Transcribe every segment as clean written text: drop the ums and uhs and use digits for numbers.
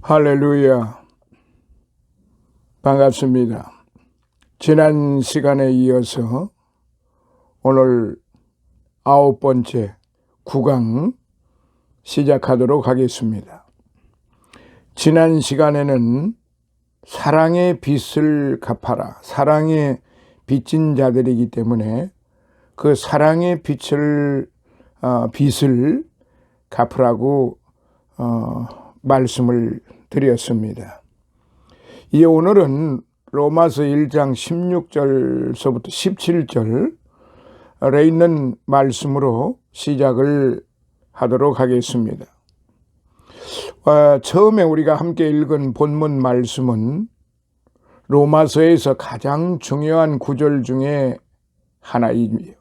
할렐루야. 반갑습니다. 지난 시간에 이어서 오늘 9번째 9강 시작하도록 하겠습니다. 지난 시간에는 사랑의 빚을 갚아라. 사랑에 빚진 자들이기 때문에 그 사랑의 빚을 갚으라고 말씀을 드렸습니다. 이제 오늘은 로마서 1장 16절서부터 17절에 있는 말씀으로 시작을 하도록 하겠습니다. 처음에 우리가 함께 읽은 본문 말씀은 로마서에서 가장 중요한 구절 중에 하나입니다.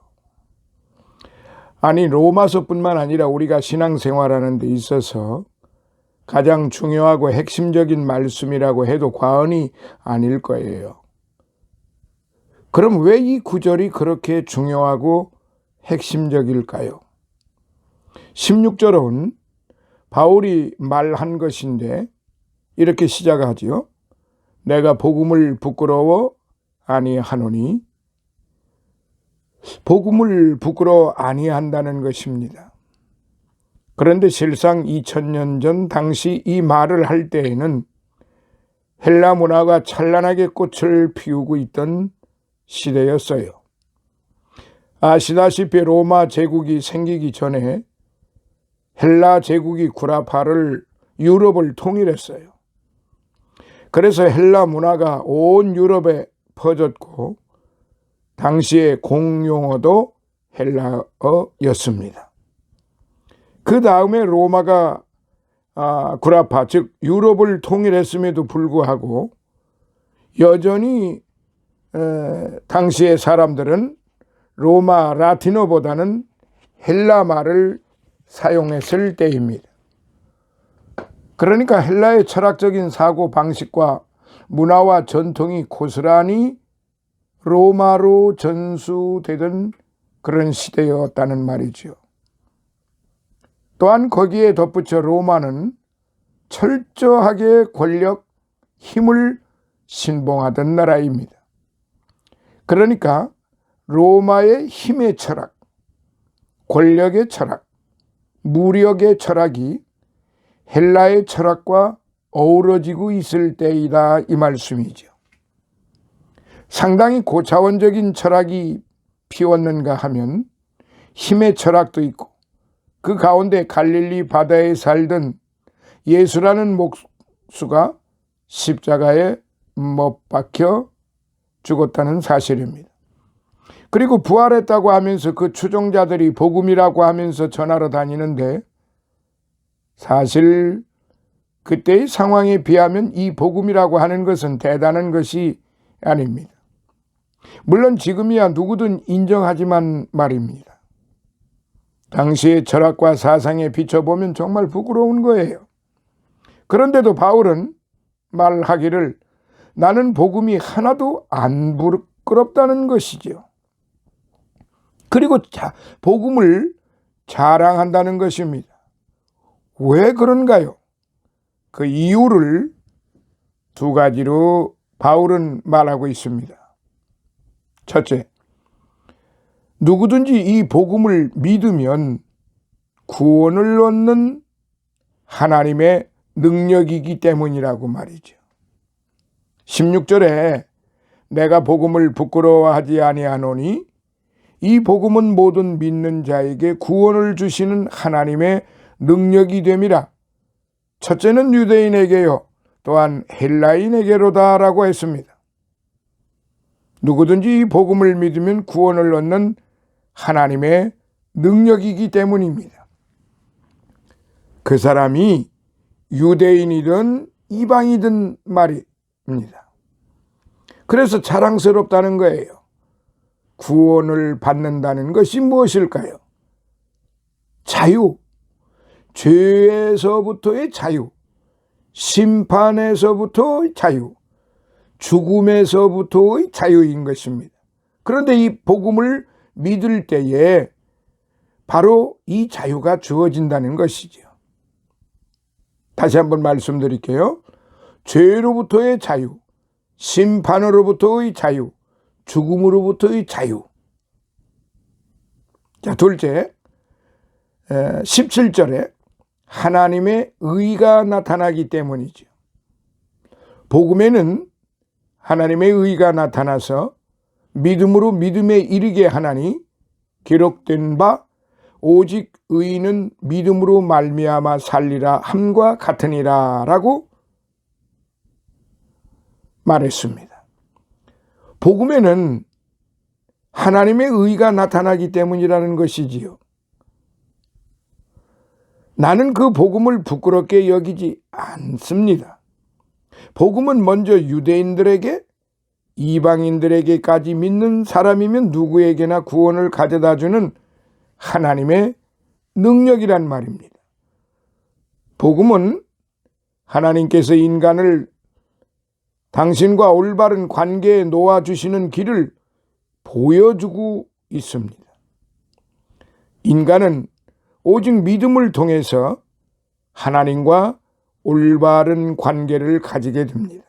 아니, 로마서뿐만 아니라 우리가 신앙생활하는 데 있어서 가장 중요하고 핵심적인 말씀이라고 해도 과언이 아닐 거예요. 그럼 왜 이 구절이 그렇게 중요하고 핵심적일까요? 16절은 바울이 말한 것인데 이렇게 시작하죠. 내가 복음을 부끄러워 아니하노니. 복음을 부끄러워 아니한다는 것입니다. 그런데 실상 2000년 전 당시 이 말을 할 때에는 헬라 문화가 찬란하게 꽃을 피우고 있던 시대였어요. 아시다시피 로마 제국이 생기기 전에 헬라 제국이 구라파를 유럽을 통일했어요. 그래서 헬라 문화가 온 유럽에 퍼졌고 당시의 공용어도 헬라어였습니다. 그 다음에 로마가 구라파, 즉 유럽을 통일했음에도 불구하고 여전히 당시의 사람들은 로마 라틴어보다는 헬라 말을 사용했을 때입니다. 그러니까 헬라의 철학적인 사고 방식과 문화와 전통이 고스란히 로마로 전수되던 그런 시대였다는 말이죠. 또한 거기에 덧붙여 로마는 철저하게 권력, 힘을 신봉하던 나라입니다. 그러니까 로마의 힘의 철학, 권력의 철학, 무력의 철학이 헬라의 철학과 어우러지고 있을 때이다, 이 말씀이죠. 상당히 고차원적인 철학이 피웠는가 하면 힘의 철학도 있고 그 가운데 갈릴리 바다에 살던 예수라는 목수가 십자가에 못 박혀 죽었다는 사실입니다. 그리고 부활했다고 하면서 그 추종자들이 복음이라고 하면서 전하러 다니는데 사실 그때의 상황에 비하면 이 복음이라고 하는 것은 대단한 것이 아닙니다. 물론 지금이야 누구든 인정하지만 말입니다. 당시의 철학과 사상에 비춰보면 정말 부끄러운 거예요. 그런데도 바울은 말하기를 나는 복음이 하나도 안 부끄럽다는 것이죠. 그리고 복음을 자랑한다는 것입니다. 왜 그런가요? 그 이유를 두 가지로 바울은 말하고 있습니다. 첫째, 누구든지 이 복음을 믿으면 구원을 얻는 하나님의 능력이기 때문이라고 말이죠. 16절에 내가 복음을 부끄러워하지 아니하노니 이 복음은 모든 믿는 자에게 구원을 주시는 하나님의 능력이 됨이라. 첫째는 유대인에게요 또한 헬라인에게로다 라고 했습니다. 누구든지 이 복음을 믿으면 구원을 얻는 하나님의 능력이기 때문입니다. 그 사람이 유대인이든 이방이든 말입니다. 그래서 자랑스럽다는 거예요. 구원을 받는다는 것이 무엇일까요? 자유, 죄에서부터의 자유, 심판에서부터의 자유, 죽음에서부터의 자유인 것입니다. 그런데 이 복음을 믿을 때에 바로 이 자유가 주어진다는 것이죠. 다시 한번 말씀드릴게요. 죄로부터의 자유, 심판으로부터의 자유, 죽음으로부터의 자유. 자, 둘째, 17절에 하나님의 의가 나타나기 때문이죠. 복음에는 하나님의 의가 나타나서 믿음으로 믿음에 이르게 하나니 기록된 바 오직 의인은 믿음으로 말미암아 살리라 함과 같으니라 라고 말했습니다. 복음에는 하나님의 의가 나타나기 때문이라는 것이지요. 나는 그 복음을 부끄럽게 여기지 않습니다. 복음은 먼저 유대인들에게 이방인들에게까지 믿는 사람이면 누구에게나 구원을 가져다주는 하나님의 능력이란 말입니다. 복음은 하나님께서 인간을 당신과 올바른 관계에 놓아주시는 길을 보여주고 있습니다. 인간은 오직 믿음을 통해서 하나님과 올바른 관계를 가지게 됩니다.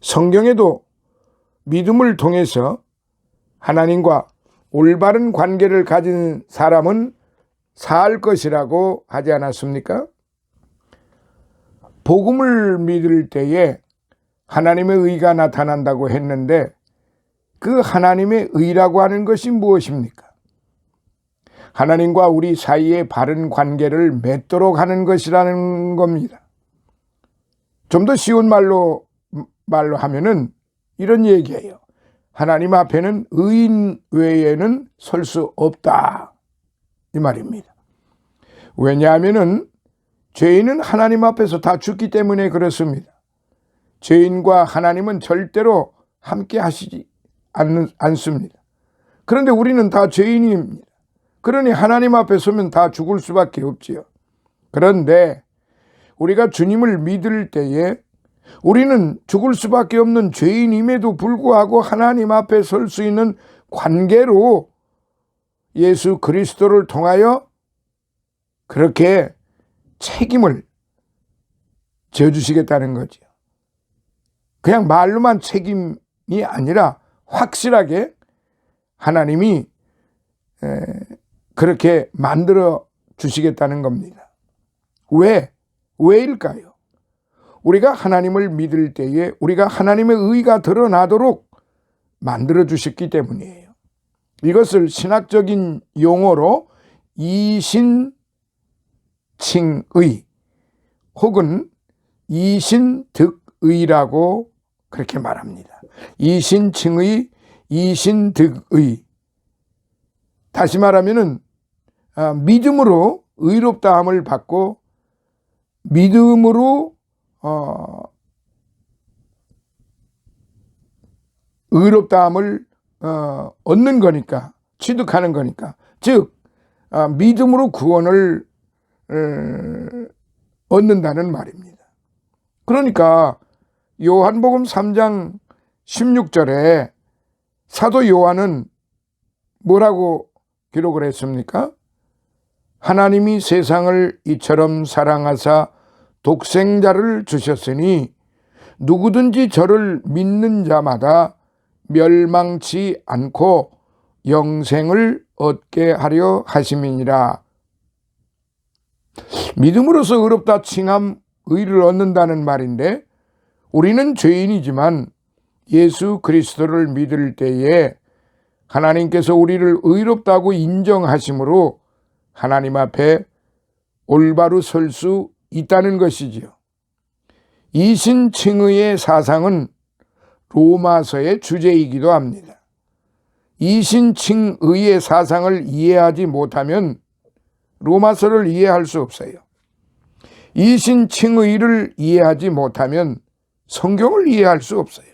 성경에도 믿음을 통해서 하나님과 올바른 관계를 가진 사람은 살 것이라고 하지 않았습니까? 복음을 믿을 때에 하나님의 의가 나타난다고 했는데 그 하나님의 의라고 하는 것이 무엇입니까? 하나님과 우리 사이의 바른 관계를 맺도록 하는 것이라는 겁니다. 좀 더 쉬운 말로 하면은 이런 얘기예요. 하나님 앞에는 의인 외에는 설 수 없다, 이 말입니다. 왜냐하면은 죄인은 하나님 앞에서 다 죽기 때문에 그렇습니다. 죄인과 하나님은 절대로 함께 하시지 않습니다. 그런데 우리는 다 죄인입니다. 그러니 하나님 앞에 서면 다 죽을 수밖에 없지요. 그런데 우리가 주님을 믿을 때에 우리는 죽을 수밖에 없는 죄인임에도 불구하고 하나님 앞에 설 수 있는 관계로 예수 그리스도를 통하여 그렇게 책임을 져주시겠다는 거죠. 그냥 말로만 책임이 아니라 확실하게 하나님이 그렇게 만들어 주시겠다는 겁니다. 왜일까요? 우리가 하나님을 믿을 때에 우리가 하나님의 의가 드러나도록 만들어 주셨기 때문이에요. 이것을 신학적인 용어로 이신칭의 혹은 이신득의라고 그렇게 말합니다. 이신칭의, 이신득의. 다시 말하면은 믿음으로 의롭다함을 받고 믿음으로 의롭다함을 얻는 거니까, 취득하는 거니까, 즉 믿음으로 구원을 얻는다는 말입니다. 그러니까 요한복음 3장 16절에 사도 요한은 뭐라고 기록을 했습니까? 하나님이 세상을 이처럼 사랑하사 독생자를 주셨으니 누구든지 저를 믿는 자마다 멸망치 않고 영생을 얻게 하려 하심이니라. 믿음으로써 의롭다 칭함, 의를 얻는다는 말인데, 우리는 죄인이지만 예수 그리스도를 믿을 때에 하나님께서 우리를 의롭다고 인정하심으로 하나님 앞에 올바로 설 수 있다는 것이지요. 이신칭의의 사상은 로마서의 주제이기도 합니다. 이신칭의의 사상을 이해하지 못하면 로마서를 이해할 수 없어요. 이신칭의를 이해하지 못하면 성경을 이해할 수 없어요.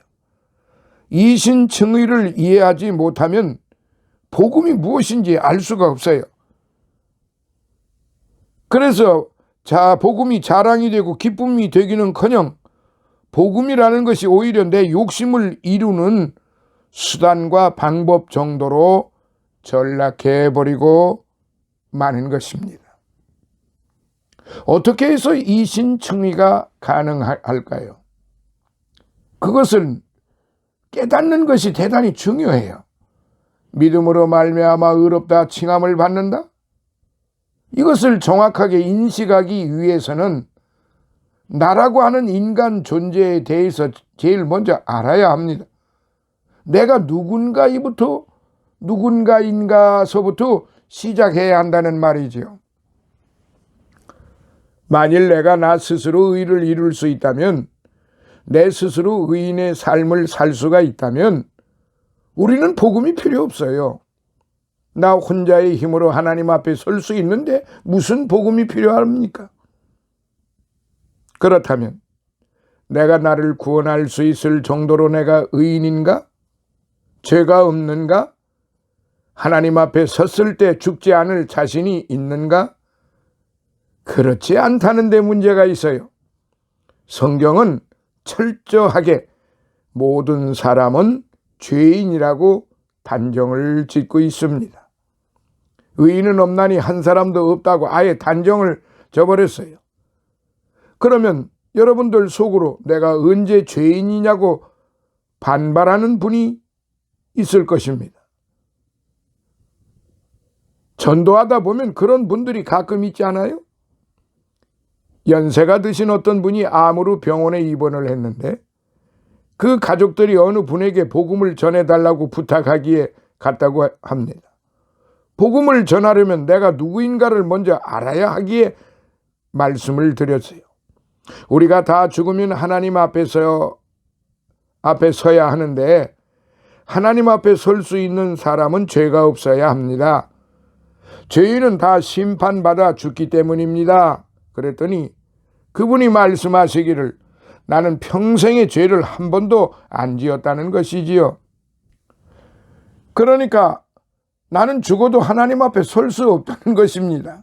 이신칭의를 이해하지 못하면 복음이 무엇인지 알 수가 없어요. 그래서 복음이 자랑이 되고 기쁨이 되기는커녕 복음이라는 것이 오히려 내 욕심을 이루는 수단과 방법 정도로 전락해버리고 마는 것입니다. 어떻게 해서 이신청리가 가능할까요? 그것을 깨닫는 것이 대단히 중요해요. 믿음으로 말미암아 의롭다 칭함을 받는다? 이것을 정확하게 인식하기 위해서는 나라고 하는 인간 존재에 대해서 제일 먼저 알아야 합니다. 내가 누군가인가서부터 시작해야 한다는 말이지요. 만일 내가 나 스스로 의를 이룰 수 있다면, 내 스스로 의인의 삶을 살 수가 있다면 우리는 복음이 필요 없어요. 나 혼자의 힘으로 하나님 앞에 설 수 있는데 무슨 복음이 필요합니까? 그렇다면 내가 나를 구원할 수 있을 정도로 내가 의인인가? 죄가 없는가? 하나님 앞에 섰을 때 죽지 않을 자신이 있는가? 그렇지 않다는 데 문제가 있어요. 성경은 철저하게 모든 사람은 죄인이라고 단정을 짓고 있습니다. 의인은 없나니 한 사람도 없다고 아예 단정을 져버렸어요. 그러면 여러분들 속으로 내가 언제 죄인이냐고 반발하는 분이 있을 것입니다. 전도하다 보면 그런 분들이 가끔 있지 않아요? 연세가 드신 어떤 분이 암으로 병원에 입원을 했는데 그 가족들이 어느 분에게 복음을 전해달라고 부탁하기에 갔다고 합니다. 복음을 전하려면 내가 누구인가를 먼저 알아야 하기에 말씀을 드렸어요. 우리가 다 죽으면 하나님 앞에 서야 하는데 하나님 앞에 설 수 있는 사람은 죄가 없어야 합니다. 죄인은 다 심판받아 죽기 때문입니다. 그랬더니 그분이 말씀하시기를 나는 평생의 죄를 한 번도 안 지었다는 것이지요. 그러니까 나는 죽어도 하나님 앞에 설 수 없다는 것입니다.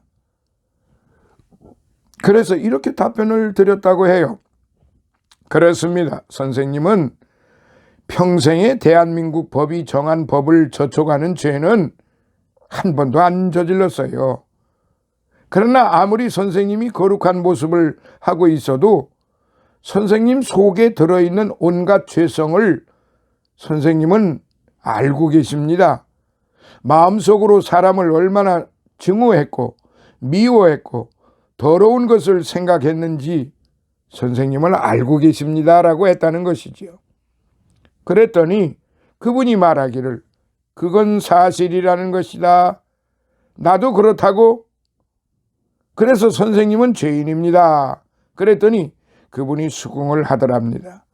그래서 이렇게 답변을 드렸다고 해요. 그렇습니다. 선생님은 평생에 대한민국 법이 정한 법을 저촉하는 죄는 한 번도 안 저질렀어요. 그러나 아무리 선생님이 거룩한 모습을 하고 있어도 선생님 속에 들어있는 온갖 죄성을 선생님은 알고 계십니다. 마음속으로 사람을 얼마나 증오했고 미워했고 더러운 것을 생각했는지 선생님은 알고 계십니다라고 했다는 것이지요. 그랬더니 그분이 말하기를 그건 사실이라는 것이다. 나도 그렇다고. 그래서 선생님은 죄인입니다. 그랬더니 그분이 수긍을 하더랍니다.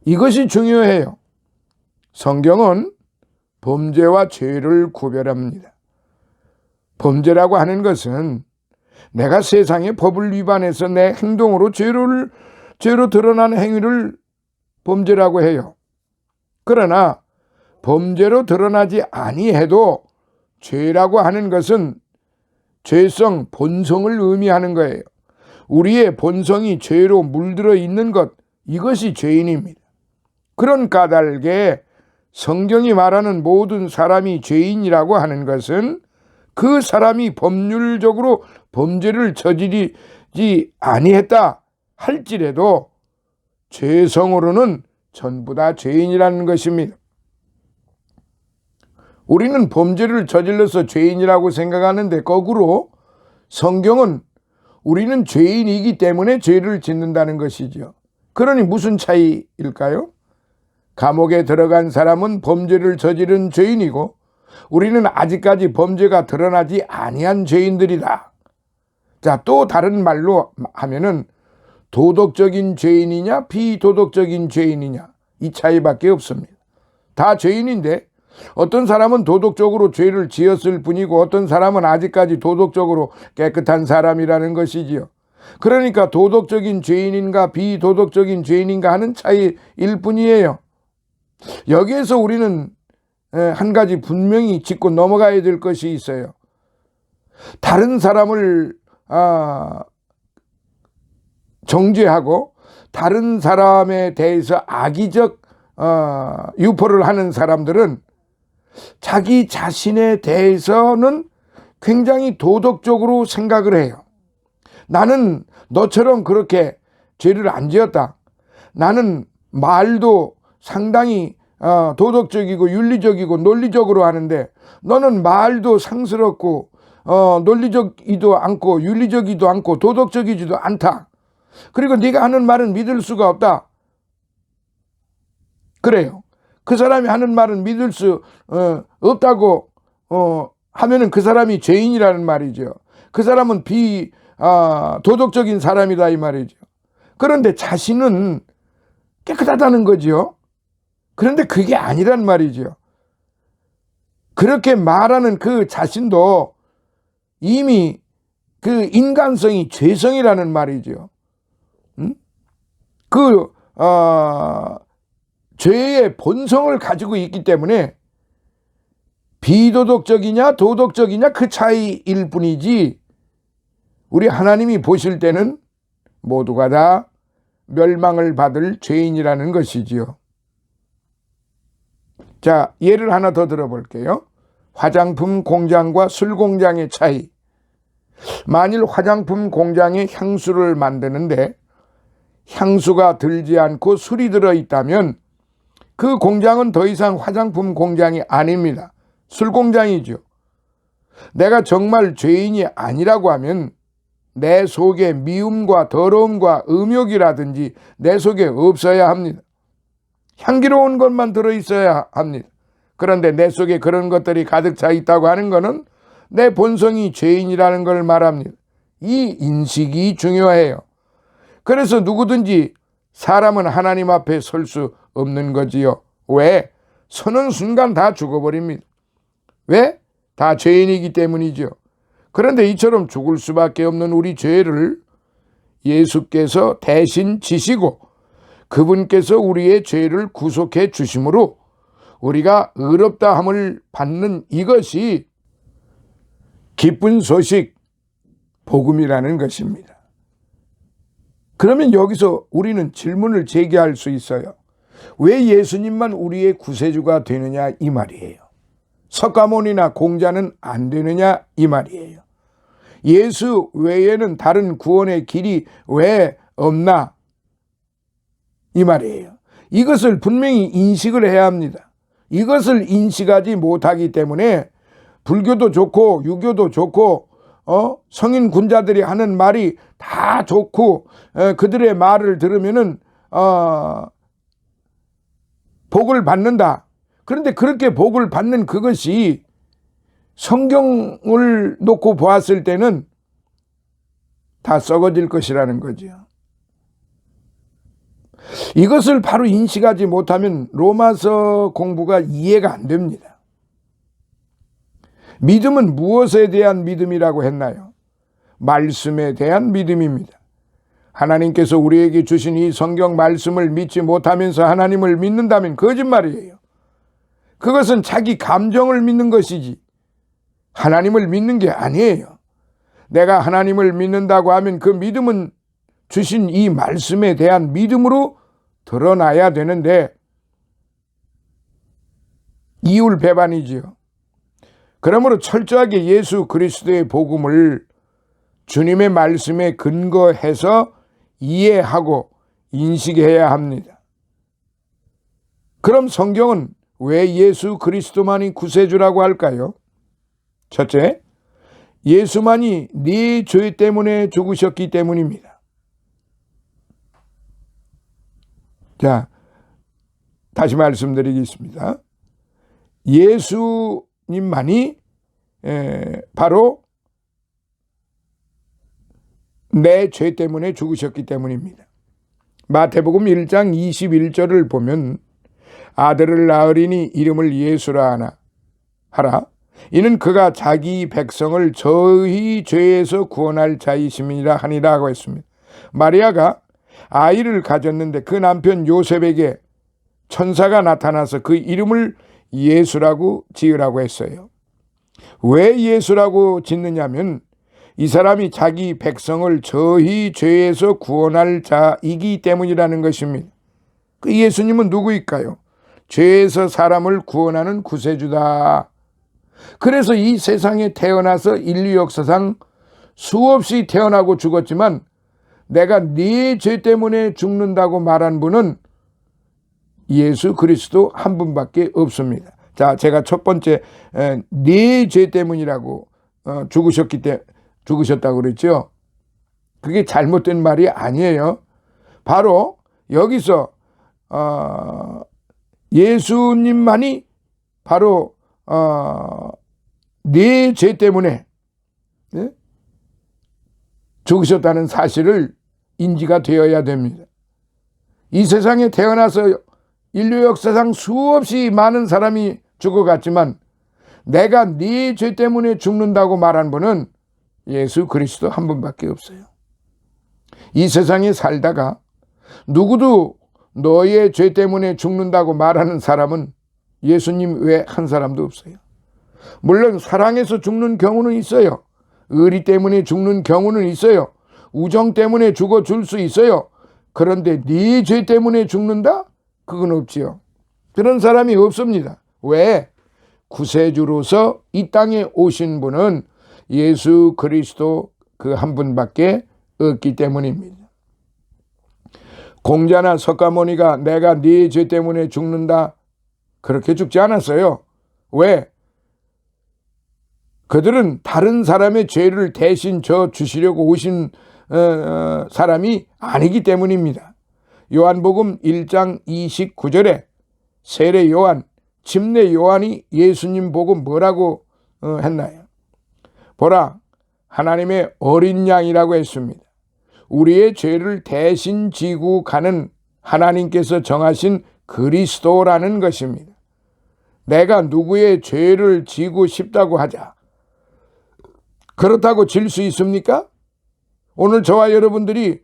이것이 중요해요. 성경은 범죄와 죄를 구별합니다. 범죄라고 하는 것은 내가 세상의 법을 위반해서 내 행동으로 죄로 드러난 행위를 범죄라고 해요. 그러나 범죄로 드러나지 아니해도 죄라고 하는 것은 죄성, 본성을 의미하는 거예요. 우리의 본성이 죄로 물들어 있는 것, 이것이 죄인입니다. 그런 까닭에 성경이 말하는 모든 사람이 죄인이라고 하는 것은 그 사람이 법률적으로 범죄를 저지르지 아니했다 할지라도 죄성으로는 전부 다 죄인이라는 것입니다. 우리는 범죄를 저질러서 죄인이라고 생각하는데 거꾸로 성경은 우리는 죄인이기 때문에 죄를 짓는다는 것이죠. 그러니 무슨 차이일까요? 감옥에 들어간 사람은 범죄를 저지른 죄인이고 우리는 아직까지 범죄가 드러나지 아니한 죄인들이다. 자, 또 다른 말로 하면은 도덕적인 죄인이냐 비도덕적인 죄인이냐 이 차이밖에 없습니다. 다 죄인인데 어떤 사람은 도덕적으로 죄를 지었을 뿐이고 어떤 사람은 아직까지 도덕적으로 깨끗한 사람이라는 것이지요. 그러니까 도덕적인 죄인인가 비도덕적인 죄인인가 하는 차이일 뿐이에요. 여기에서 우리는 한 가지 분명히 짚고 넘어가야 될 것이 있어요. 다른 사람을 정죄하고 다른 사람에 대해서 악의적 유포를 하는 사람들은 자기 자신에 대해서는 굉장히 도덕적으로 생각을 해요. 나는 너처럼 그렇게 죄를 안 지었다. 나는 말도 상당히 도덕적이고 윤리적이고 논리적으로 하는데 너는 말도 상스럽고 논리적이지도 않고 윤리적이지도 않고 도덕적이지도 않다. 그리고 네가 하는 말은 믿을 수가 없다. 그래요. 그 사람이 하는 말은 믿을 수 없다고 하면은 그 사람이 죄인이라는 말이죠. 그 사람은 도덕적인 사람이다 이 말이죠. 그런데 자신은 깨끗하다는 거죠. 그런데 그게 아니란 말이죠. 그렇게 말하는 그 자신도 이미 그 인간성이 죄성이라는 말이죠. 죄의 본성을 가지고 있기 때문에 비도덕적이냐 도덕적이냐 그 차이일 뿐이지 우리 하나님이 보실 때는 모두가 다 멸망을 받을 죄인이라는 것이지요. 자, 예를 하나 더 들어볼게요. 화장품 공장과 술 공장의 차이. 만일 화장품 공장에 향수를 만드는데 향수가 들지 않고 술이 들어있다면 그 공장은 더 이상 화장품 공장이 아닙니다. 술 공장이죠. 내가 정말 죄인이 아니라고 하면 내 속에 미움과 더러움과 음욕이라든지 내 속에 없어야 합니다. 향기로운 것만 들어있어야 합니다. 그런데 내 속에 그런 것들이 가득 차 있다고 하는 것은 내 본성이 죄인이라는 걸 말합니다. 이 인식이 중요해요. 그래서 누구든지 사람은 하나님 앞에 설 수 없는 거지요. 왜? 서는 순간 다 죽어버립니다. 왜? 다 죄인이기 때문이죠. 그런데 이처럼 죽을 수밖에 없는 우리 죄를 예수께서 대신 지시고 그분께서 우리의 죄를 구속해 주심으로 우리가 의롭다 함을 받는 이것이 기쁜 소식, 복음이라는 것입니다. 그러면 여기서 우리는 질문을 제기할 수 있어요. 왜 예수님만 우리의 구세주가 되느냐 이 말이에요. 석가모니나 공자는 안 되느냐 이 말이에요. 예수 외에는 다른 구원의 길이 왜 없나 이 말이에요. 이것을 분명히 인식을 해야 합니다. 이것을 인식하지 못하기 때문에 불교도 좋고 유교도 좋고 성인 군자들이 하는 말이 다 좋고 그들의 말을 들으면은 복을 받는다. 그런데 그렇게 복을 받는 그것이 성경을 놓고 보았을 때는 다 썩어질 것이라는 거죠. 이것을 바로 인식하지 못하면 로마서 공부가 이해가 안 됩니다. 믿음은 무엇에 대한 믿음이라고 했나요? 말씀에 대한 믿음입니다. 하나님께서 우리에게 주신 이 성경 말씀을 믿지 못하면서 하나님을 믿는다면 거짓말이에요. 그것은 자기 감정을 믿는 것이지 하나님을 믿는 게 아니에요. 내가 하나님을 믿는다고 하면 그 믿음은 주신 이 말씀에 대한 믿음으로 드러나야 되는데 이율배반이지요. 그러므로 철저하게 예수 그리스도의 복음을 주님의 말씀에 근거해서 이해하고 인식해야 합니다. 그럼 성경은 왜 예수 그리스도만이 구세주라고 할까요? 첫째, 예수만이 네 죄 때문에 죽으셨기 때문입니다. 자, 다시 말씀드리겠습니다. 예수님만이 바로 내 죄 때문에 죽으셨기 때문입니다. 마태복음 1장 21절을 보면 아들을 낳으리니 이름을 예수라 하라. 이는 그가 자기 백성을 저희 죄에서 구원할 자이심이라 하니라고 했습니다. 마리아가 아이를 가졌는데 그 남편 요셉에게 천사가 나타나서 그 이름을 예수라고 지으라고 했어요. 왜 예수라고 짓느냐면 이 사람이 자기 백성을 저희 죄에서 구원할 자이기 때문이라는 것입니다. 그 예수님은 누구일까요? 죄에서 사람을 구원하는 구세주다. 그래서 이 세상에 태어나서 인류 역사상 수없이 태어나고 죽었지만 내가 네 죄 때문에 죽는다고 말한 분은 예수 그리스도 한 분밖에 없습니다. 자, 제가 첫 번째 네 죄 때문이라고 죽으셨다고 그랬죠. 그게 잘못된 말이 아니에요. 바로 여기서 예수님만이 바로 네 죄 때문에 죽으셨다는 사실을 인지가 되어야 됩니다. 이 세상에 태어나서 인류 역사상 수없이 많은 사람이 죽어갔지만 내가 네 죄 때문에 죽는다고 말한 분은 예수 그리스도 한 분밖에 없어요. 이 세상에 살다가 누구도 너의 죄 때문에 죽는다고 말하는 사람은 예수님 외에 한 사람도 없어요. 물론 사랑해서 죽는 경우는 있어요. 의리 때문에 죽는 경우는 있어요. 우정 때문에 죽어줄 수 있어요. 그런데 네 죄 때문에 죽는다? 그건 없지요. 그런 사람이 없습니다. 왜? 구세주로서 이 땅에 오신 분은 예수 그리스도 그 한 분밖에 없기 때문입니다. 공자나 석가모니가 내가 네 죄 때문에 죽는다 그렇게 죽지 않았어요. 왜? 그들은 다른 사람의 죄를 대신 져 주시려고 오신 사람이 아니기 때문입니다. 요한복음 1장 29절에 세례 요한, 침례 요한이 예수님 보고 뭐라고 했나요? 보라, 하나님의 어린 양이라고 했습니다. 우리의 죄를 대신 지고 가는 하나님께서 정하신 그리스도라는 것입니다. 내가 누구의 죄를 지고 싶다고 하자. 그렇다고 질 수 있습니까? 오늘 저와 여러분들이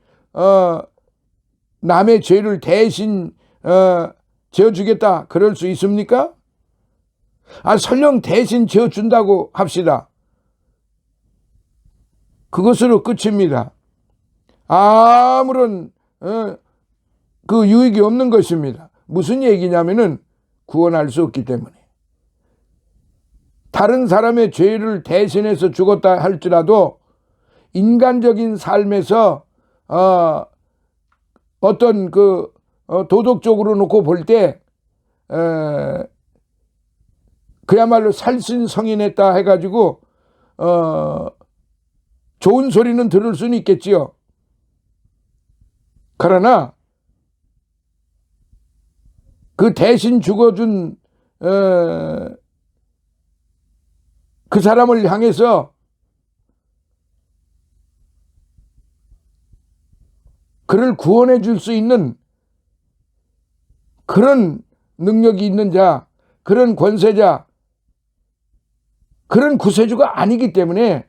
남의 죄를 대신 지어주겠다 그럴 수 있습니까? 설령 대신 지어준다고 합시다. 그것으로 끝입니다. 아무런 그 유익이 없는 것입니다. 무슨 얘기냐면은 구원할 수 없기 때문에. 다른 사람의 죄를 대신해서 죽었다 할지라도 인간적인 삶에서 어떤 그 도덕적으로 놓고 볼 때 그야말로 살신성인했다 해가지고 좋은 소리는 들을 수는 있겠지요. 그러나 그 대신 죽어준 그 사람을 향해서 그를 구원해 줄 수 있는 그런 능력이 있는 자, 그런 권세자, 그런 구세주가 아니기 때문에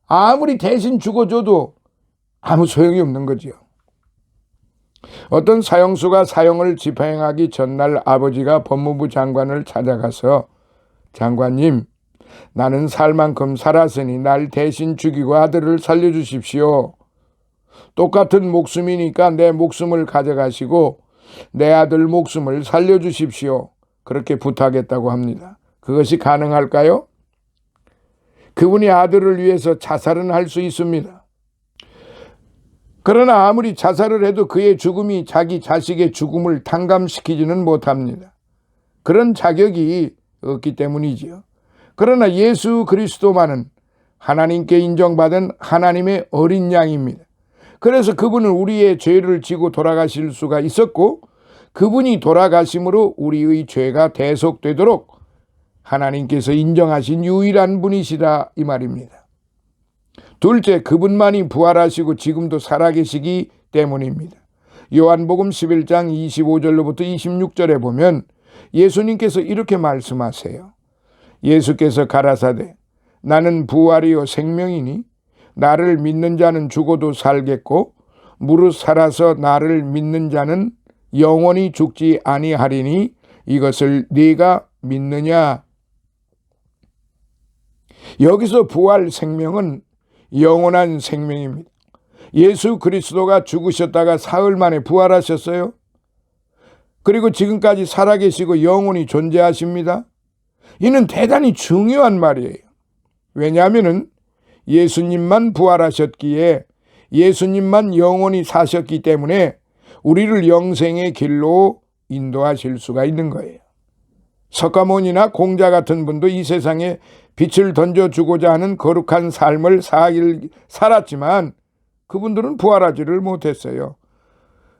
아무리 대신 죽어줘도 아무 소용이 없는 거지요. 어떤 사형수가 사형을 집행하기 전날 아버지가 법무부 장관을 찾아가서 장관님, 나는 살 만큼 살았으니 날 대신 죽이고 아들을 살려주십시오. 똑같은 목숨이니까 내 목숨을 가져가시고 내 아들 목숨을 살려주십시오. 그렇게 부탁했다고 합니다. 그것이 가능할까요? 그분이 아들을 위해서 자살은 할 수 있습니다. 그러나 아무리 자살을 해도 그의 죽음이 자기 자식의 죽음을 탕감시키지는 못합니다. 그런 자격이 없기 때문이지요. 그러나 예수 그리스도만은 하나님께 인정받은 하나님의 어린 양입니다. 그래서 그분은 우리의 죄를 지고 돌아가실 수가 있었고 그분이 돌아가심으로 우리의 죄가 대속되도록 하나님께서 인정하신 유일한 분이시다 이 말입니다. 둘째, 그분만이 부활하시고 지금도 살아계시기 때문입니다. 요한복음 11장 25절로부터 26절에 보면 예수님께서 이렇게 말씀하세요. 예수께서 가라사대 나는 부활이요 생명이니 나를 믿는 자는 죽어도 살겠고 무릇 살아서 나를 믿는 자는 영원히 죽지 아니하리니 이것을 네가 믿느냐? 여기서 부활 생명은 영원한 생명입니다. 예수 그리스도가 죽으셨다가 사흘 만에 부활하셨어요. 그리고 지금까지 살아계시고 영원히 존재하십니다. 이는 대단히 중요한 말이에요. 왜냐하면 예수님만 부활하셨기에 예수님만 영원히 사셨기 때문에 우리를 영생의 길로 인도하실 수가 있는 거예요. 석가모니나 공자 같은 분도 이 세상에 빛을 던져주고자 하는 거룩한 삶을 살았지만 그분들은 부활하지를 못했어요.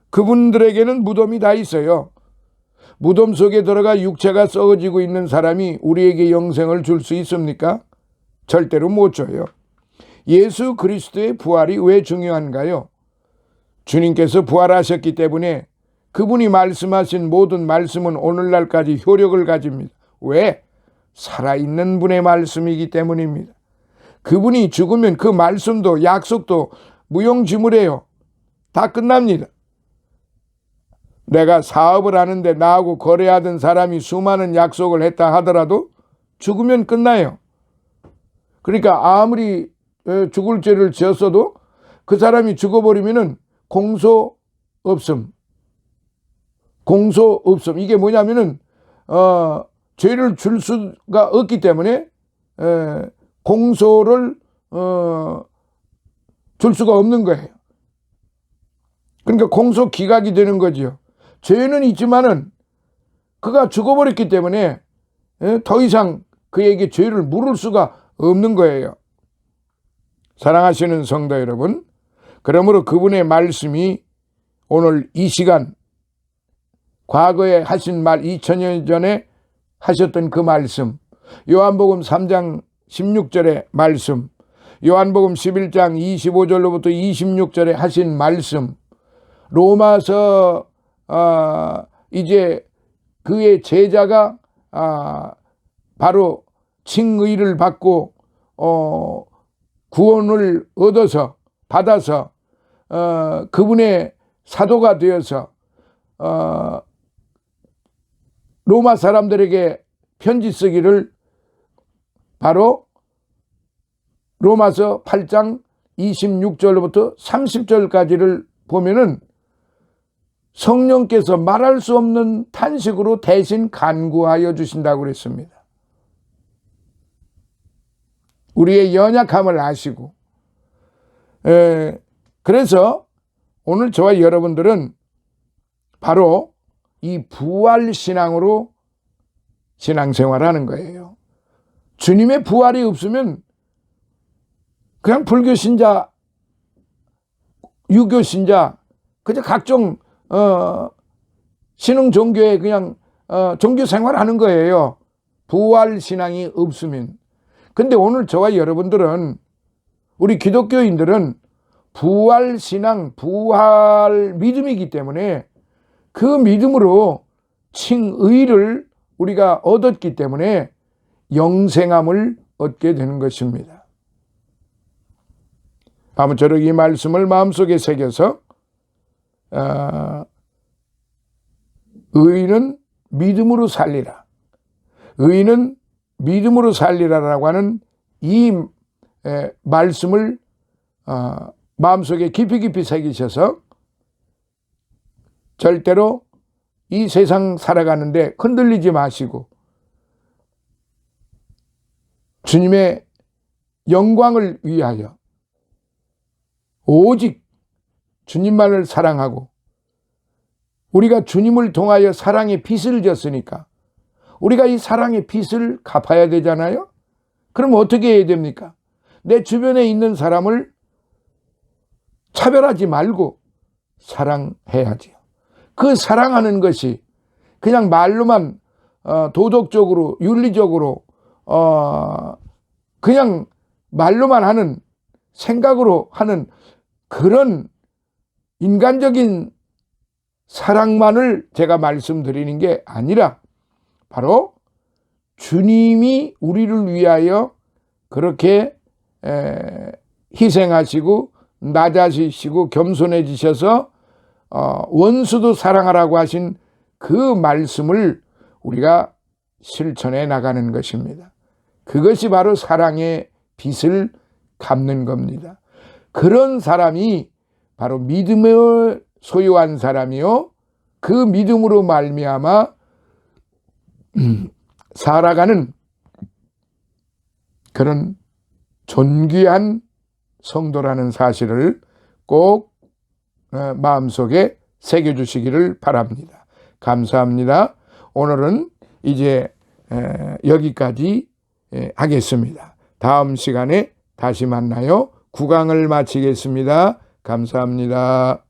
그분들에게는 무덤이 다 있어요. 무덤 속에 들어가 육체가 썩어지고 있는 사람이 우리에게 영생을 줄 수 있습니까? 절대로 못 줘요. 예수 그리스도의 부활이 왜 중요한가요? 주님께서 부활하셨기 때문에 그분이 말씀하신 모든 말씀은 오늘날까지 효력을 가집니다. 왜? 살아있는 분의 말씀이기 때문입니다. 그분이 죽으면 그 말씀도 약속도 무용지물이에요. 다 끝납니다. 내가 사업을 하는데 나하고 거래하던 사람이 수많은 약속을 했다 하더라도 죽으면 끝나요. 그러니까 아무리 죽을 죄를 지었어도 그 사람이 죽어버리면은 공소 없음. 공소 없음. 이게 뭐냐면은 죄를 줄 수가 없기 때문에 공소를 줄 수가 없는 거예요. 그러니까 공소 기각이 되는 거죠. 죄는 있지만은 그가 죽어버렸기 때문에 더 이상 그에게 죄를 물을 수가 없는 거예요. 사랑하시는 성도 여러분, 그러므로 그분의 말씀이 오늘 이 시간 과거에 하신 말 2000년 전에 하셨던 그 말씀, 요한복음 3장 16절의 말씀, 요한복음 11장 25절로부터 26절에 하신 말씀, 로마서 이제 그의 제자가 바로 칭의를 받고 구원을 받아서 그분의 사도가 되어서 로마 사람들에게 편지 쓰기를 바로 로마서 8장 26절부터 30절까지를 보면은 성령께서 말할 수 없는 탄식으로 대신 간구하여 주신다고 그랬습니다. 우리의 연약함을 아시고, 그래서 오늘 저와 여러분들은 바로 이 부활신앙으로 신앙생활하는 거예요. 주님의 부활이 없으면 그냥 불교신자, 유교신자, 그저 각종 신흥 종교에 그냥 종교 생활하는 거예요. 부활신앙이 없으면. 근데 오늘 저와 여러분들은, 우리 기독교인들은 부활신앙, 부활 믿음이기 때문에 그 믿음으로 칭의를 우리가 얻었기 때문에 영생함을 얻게 되는 것입니다. 아무쪼록 이 말씀을 마음속에 새겨서 의인은 믿음으로 살리라. 의인은 믿음으로 살리라라고 하는 이 말씀을 마음속에 깊이 새기셔서 절대로 이 세상 살아가는데 흔들리지 마시고 주님의 영광을 위하여 오직 주님만을 사랑하고, 우리가 주님을 통하여 사랑의 빚을 졌으니까 우리가 이 사랑의 빚을 갚아야 되잖아요. 그럼 어떻게 해야 됩니까? 내 주변에 있는 사람을 차별하지 말고 사랑해야지요. 그 사랑하는 것이 그냥 말로만 도덕적으로 윤리적으로 그냥 말로만 하는, 생각으로 하는 그런 인간적인 사랑만을 제가 말씀드리는 게 아니라 바로 주님이 우리를 위하여 그렇게 희생하시고 낮아지시고 겸손해지셔서 원수도 사랑하라고 하신 그 말씀을 우리가 실천해 나가는 것입니다. 그것이 바로 사랑의 빚을 갚는 겁니다. 그런 사람이 바로 믿음을 소유한 사람이요, 그 믿음으로 말미암아 살아가는 그런 존귀한 성도라는 사실을 꼭 마음속에 새겨주시기를 바랍니다. 감사합니다. 오늘은 이제 여기까지 하겠습니다. 다음 시간에 다시 만나요. 9강을 마치겠습니다. 감사합니다.